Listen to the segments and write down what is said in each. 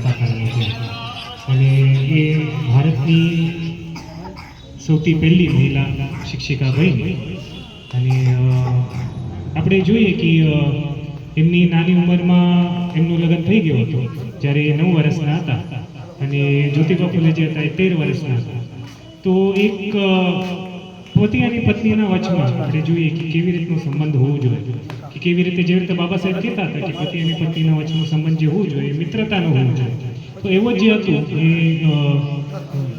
સાકારણી છે અને એ ભારતની સૌથી પહેલી મહિલા શિક્ષિકા બની અને આપણે જોઈએ કે એમની નાની ઉંમરમાં એમનું લગ્ન થઈ ગયું હતું જ્યારે 9 વર્ષના હતા અને જ્યોતિબા ફૂલે જે હતા એ 13 વર્ષના હતા. તો એક પતિ અને પત્નીના વચમાં આપણે જોઈએ કે કેવી રીતનો સંબંધ હોવો જોઈએ, કે કેવી રીતે જે રીતે બાબા સાહેબ કહેતા હતા કે પતિ અને પત્નીના વચનો સંબંધ જે હોવો જોઈએ મિત્રતાનો હોવો જોઈએ, તો એવો જે હતું એ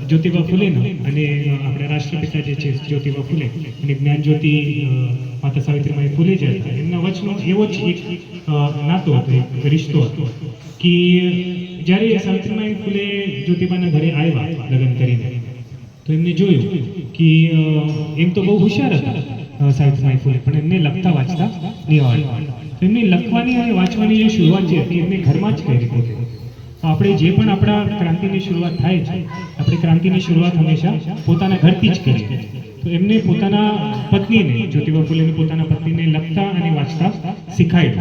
જ્યોતિબા ફૂલેનો અને આપણે રાષ્ટ્રપિતા જે છે જ્યોતિબા ફૂલે અને જ્ઞાનજ્યોતિ માતા સાવિત્રીબાઈ ફૂલે જે હતા એમના વચનો એવો જ એક નાતો હતો, એક રિશ્તો હતો કે જ્યારે સાવિત્રીબાઈ ફૂલે જ્યોતિબાના ઘરે આવ્યા લગ્ન કરીને તો એમને જોયું કે એમ તો બહુ હોશિયાર હતા સાવિત્રીબાઈ ફૂલે, પણ એમને લખતા વાંચતા નહીં આવડતું. તો એમની લખવાની અને વાંચવાની જે શરૂઆત જે હતી એમને ઘરમાં જ કરી હતી. આપણે જે પણ આપણા ક્રાંતિની શરૂઆત થાય છે, આપણે ક્રાંતિની શરૂઆત હંમેશા પોતાના ઘરથી જ કરીએ. તો એમને પોતાના પત્નીને જ્યોતિબા ફૂલેને પોતાના પત્નીને લખતા અને વાંચતા શીખાય,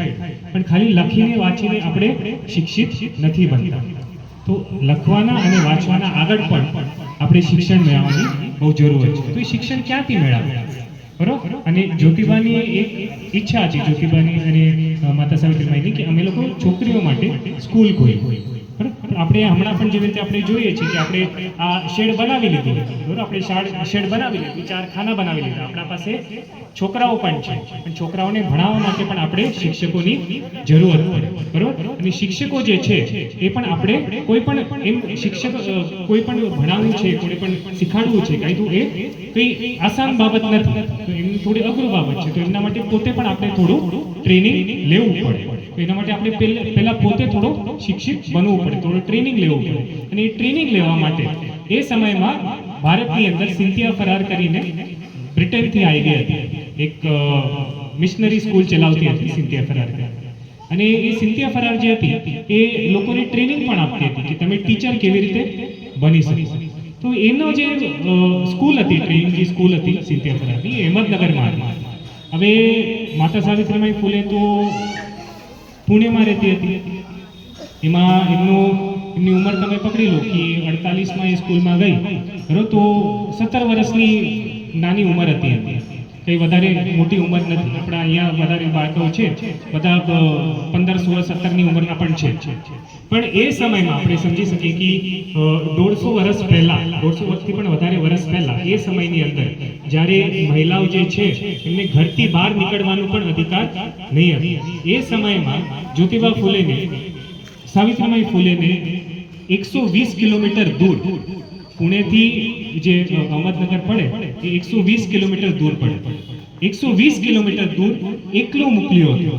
પણ ખાલી લખીને વાંચીને આપણે શિક્ષિત નથી બનતા. તો લખવાના અને વાંચવાના આગળ પણ આપણે શિક્ષણ મેળવવાની બહુ જરૂર છે. તો એ શિક્ષણ ક્યાંથી મેળવે બરોબર? અને જ્યોતિબાની એક ઈચ્છા હતી, જ્યોતિબાની અને માતા સાવિત્રીબાઈની, કે અમે લોકો છોકરીઓ માટે સ્કૂલ ખોલી. આપણે હમણાં પણ જેવી રીતે આપણે જોઈએ છીએ કે આપણે આ શેડ બનાવી લીધી, બરોબર? આપણે શેડ બનાવી લીધી, 4 ખાના બનાવી લીધા. આપણા પાસે છોકરાઓ પણ છે, પણ છોકરાઓને ભણાવવા માટે પણ આપણે શિક્ષકોની જરૂર પડે, બરોબર? અને શિક્ષકો જે છે એ પણ આપણે કોઈ પણ એમ શિક્ષક કોઈ પણ ભણાવવું છે, કોઈ પણ શીખવાડવું છે કાંઈ, તો એ કંઈ આસાન બાબત નથી, તો એમની થોડી અઘરું બાબત છે. તો એમના માટે પોતે પણ આપણે થોડું ટ્રેનિંગ લેવું પડે. તો એના માટે આપણે પહેલા પોતે થોડો શિક્ષિત બનવું પડે, થોડું ટ્રેનિંગ લેવું પડે. અને એ ટ્રેનિંગ લેવા માટે એ સમયમાં ભારતની અંદર સિન્થિયા ફરાર કરીને બ્રિટનથી આવી ગઈ હતી, એક મિશનરી સ્કૂલ ચલાવતી હતી સિન્થિયા ફરાર. અને એ સિન્થિયા ફરાર જે હતી એ લોકોને ટ્રેનિંગ પણ આપતી હતી કે તમે ટીચર કેવી રીતે બની શકો. તો એનો જે સ્કૂલ હતી, ટ્રેનિંગની સ્કૂલ હતી સિન્થિયા ફરારની, અહેમદનગરમાં હતી. હવે માતા સાવિત્રીબાઈ ફૂલે તો પુણેમાં રહેતી હતી. એમાં એમની ઉંમર તમે પકડી લો કે 48માં એ સ્કૂલમાં ગઈ, બરોબર? તો 17 વર્ષની નાની ઉંમર હતી એમની, કંઈ વધારે મોટી ઉંમર નથી. આપણા અહીંયા વધારે બાળકો છે બધા 15, 16, 17ની ઉંમરના પણ છે. પણ એ સમયમાં આપણે સમજી શકીએ કે 150 વર્ષ પહેલાં, 150 વર્ષથી પણ વધારે વર્ષ પહેલાં એ સમયની અંદર જ્યારે મહિલાઓ જે છે એમને ઘરથી બહાર નીકળવાનું પણ અધિકાર નહીં હતી. એ સમયમાં જ્યોતિબા ફૂલેને, સાવિત્રીબાઈ ફૂલેને 120 કિલોમીટર દૂર, પુણેથી જે અહમદનગર પડે એ 120 કિલોમીટર દૂર પડે, 120 કિલોમીટર દૂર એકલો મોકલ્યો હતો.